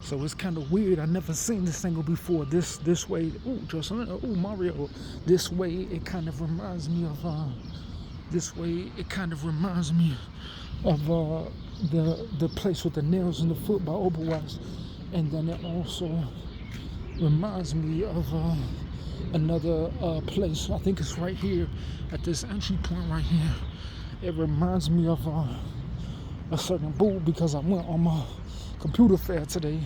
So it's kind of weird. I never seen this angle before. This way. Ooh, Justin. Ooh, Mario. This way, it kind of reminds me of. This way, it kind of reminds me of the place with the nails in the foot by Overwatch, and then it also reminds me of another place. I think it's right here at this entry point right here. It reminds me of a certain booth because I went on my computer fair today,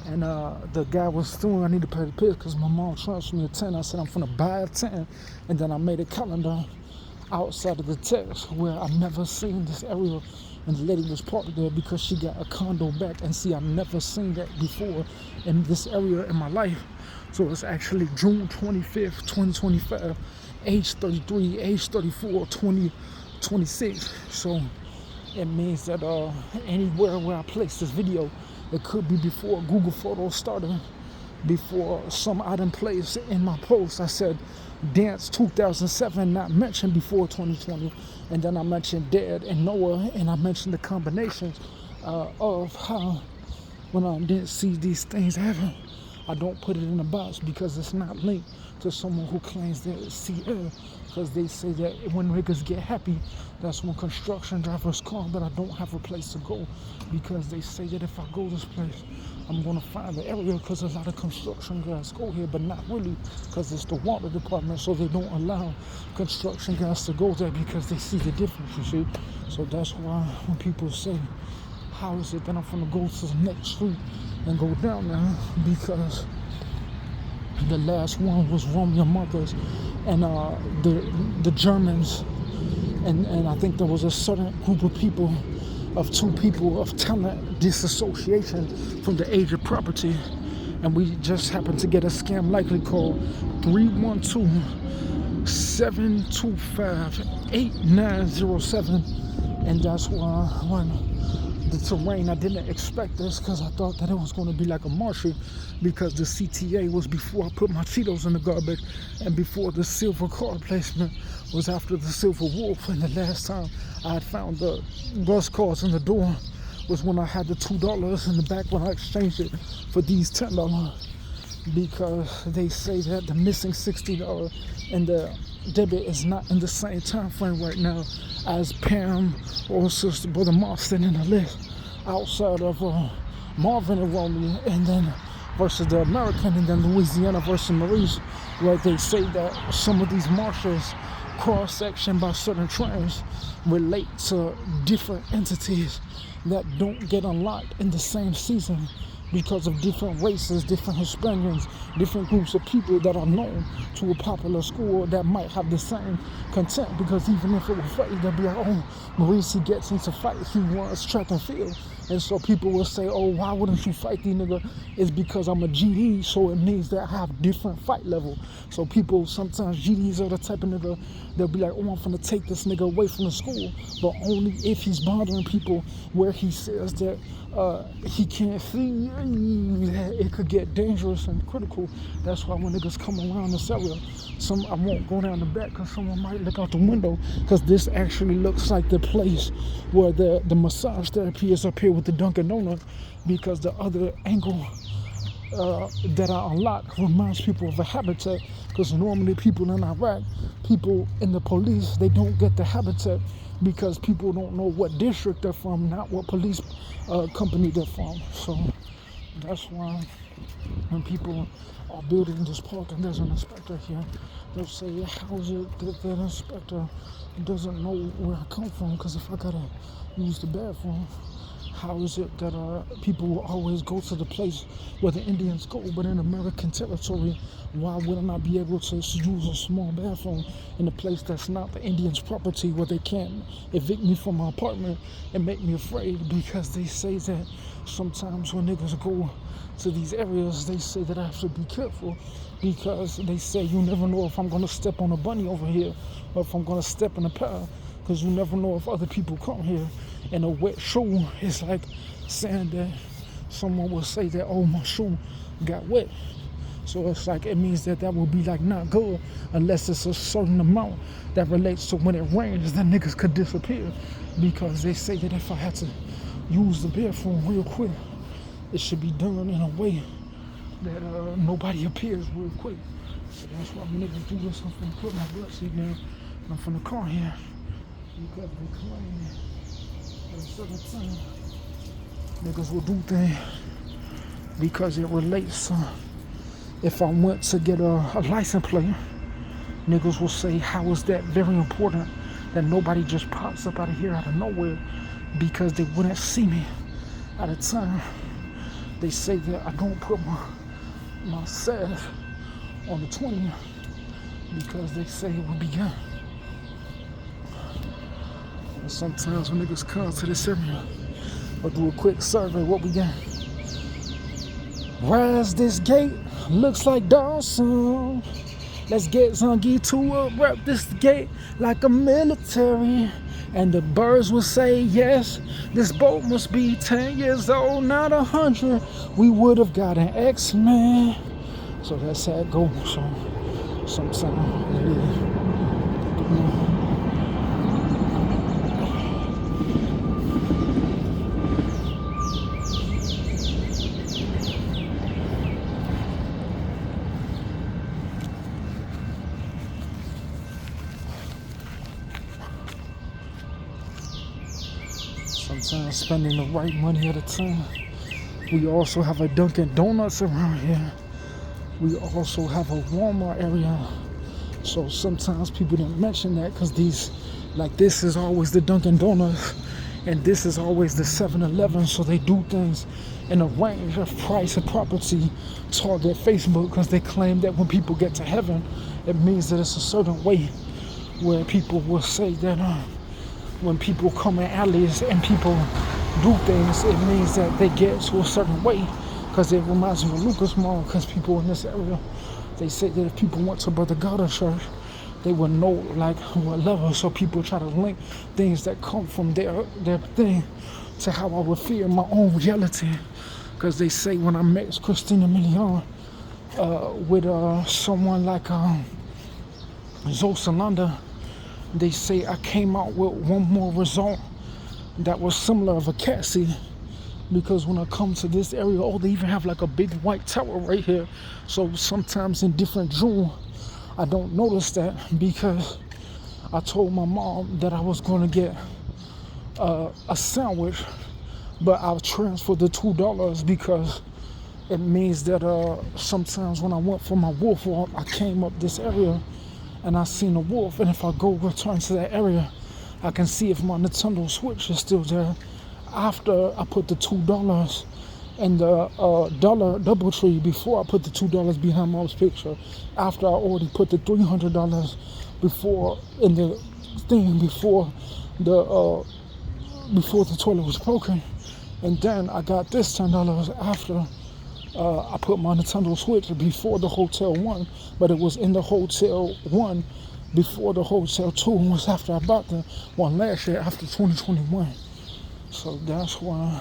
and the guy was doing, I need to pay the pill because my mom transferred me a 10. I said I'm gonna buy a 10, and then I made a calendar outside of the text where I've never seen this area, and the lady was parked there because she got a condo back. And see, I've never seen that before in this area in my life. So it's actually June 25th, 2025, age 33, age 34, 2026. So it means that anywhere where I place this video, it could be before Google Photos started, before some item placed in my post. I said Dance 2007 not mentioned before 2020, and then I mentioned Dead and Noah, and I mentioned the combinations of how when I didn't see these things happen, I don't put it in a box because it's not linked to someone who claims that it's CL, because they say that when niggas get happy, that's when construction drivers come, but I don't have a place to go because they say that if I go this place, I'm going to find the area because a lot of construction guys go here, but not really because it's the water department, so they don't allow construction guys to go there because they see the difference, you see. So that's why when people say, how is it that I'm going to go to the next street and go down there, because the last one was from Murderous, and the Germans, and I think there was a certain group of people, of two people of talent disassociation from the age of property, and we just happened to get a scam likely called 312-725-8907, and that's why when the terrain, I didn't expect this because I thought that it was going to be like a marshy, because the CTA was before I put my Cheetos in the garbage, and before the silver card placement was after the silver wolf. And the last time I had found the bus cards in the door was when I had the $2 in the back when I exchanged it for these $10, because they say that the missing $60 and the debit is not in the same time frame right now as Pam or Sister Brother Marston in the list outside of Marvin and Romney, and then versus the American, and then Louisiana versus Maurice, where they say that some of these marshes cross-section by certain trains relate to different entities that don't get unlocked in the same season because of different races, different Hispanians, different groups of people that are known to a popular school that might have the same content. Because even if it were fight, they'll be like, oh, Maurice, he gets into fights, he runs track and field. And so people will say, oh, why wouldn't you fight these nigga? It's because I'm a GD, so it means that I have different fight level. So people, sometimes GDs are the type of nigga, they'll be like, oh, I'm finna take this nigga away from the school, but only if he's bothering people where he says that he can't see, that it could get dangerous and critical. That's why when niggas come around this area, I won't go down the back because someone might look out the window, because this actually looks like the place where the massage therapy is up here with the Dunkin' Donut, because the other angle that I unlock reminds people of a habitat, because normally people in Iraq, people in the police, they don't get the habitat because people don't know what district they're from, not what police company they're from. So that's why when people are building this park and there's an inspector here, they'll say, how is it that the inspector doesn't know where I come from? Because if I gotta use the bathroom, how is it that people will always go to the place where the Indians go, but in American territory, why wouldn't I be able to use a small bathroom in a place that's not the Indians' property, where they can't evict me from my apartment and make me afraid? Because they say that sometimes when niggas go to these areas, they say that I have to be careful, because they say you never know if I'm going to step on a bunny over here or if I'm going to step in a path, because you never know if other people come here. And a wet shoe is like saying that someone will say that, oh, my shoe got wet. So it's like, it means that will be like not good unless it's a certain amount that relates to when it rains, then niggas could disappear. Because they say that if I had to use the bathroom real quick, it should be done in a way that nobody appears real quick. So that's why when niggas do this, I'm finna put my blood seat down and I'm finna call here because they claim at a certain time niggas will do things because it relates. If I went to get a license plate, niggas will say, how is that very important that nobody just pops up out of here out of nowhere because they wouldn't see me at a time. They say that I don't put my sash on the 20th because they say it will be gone. And sometimes when niggas come to this area, I'll do a quick survey, what we got. Rise this gate, looks like Dawson. Let's get Zangi to rep this gate like a military. And the birds will say, yes, this boat must be 10 years old, not 100. We would have got an X-Men. So that's how it goes. So sometimes it is. Sometimes spending the right money at a time. We also have a Dunkin' Donuts around here. We also have a Walmart area. So sometimes people didn't mention that because this is always the Dunkin' Donuts and this is always the 7-Eleven. So they do things in a range of price and property. Target Facebook because they claim that when people get to heaven, it means that it's a certain way where people will say that when people come in alleys and people do things, it means that they get to a certain way. Because it reminds me of Lucas Mall, because people in this area, they say that if people went to Brother Goddard Church, they would know like what level. So people try to link things that come from their thing to how I would feel my own reality. Because they say when I met Christina Milian with someone like Zoe Salanda, they say I came out with one more result that was similar of a cat seed. Because when I come to this area, they even have like a big white tower right here. So sometimes in different jewels, I don't notice that because I told my mom that I was going to get a sandwich, but I'll transfer the $2 because it means that sometimes when I went for my wolf walk, I came up this area and I seen a wolf, and if I go return to that area, I can see if my Nintendo Switch is still there after I put the $2 in the dollar double tree before I put the $2 behind mom's picture, after I already put the $300 before in the thing before the toilet was broken, and then I got this $10 after I put my Nintendo Switch before the Hotel 1, but it was in the Hotel 1 before the Hotel 2 was after I bought the one last year after 2021. So that's why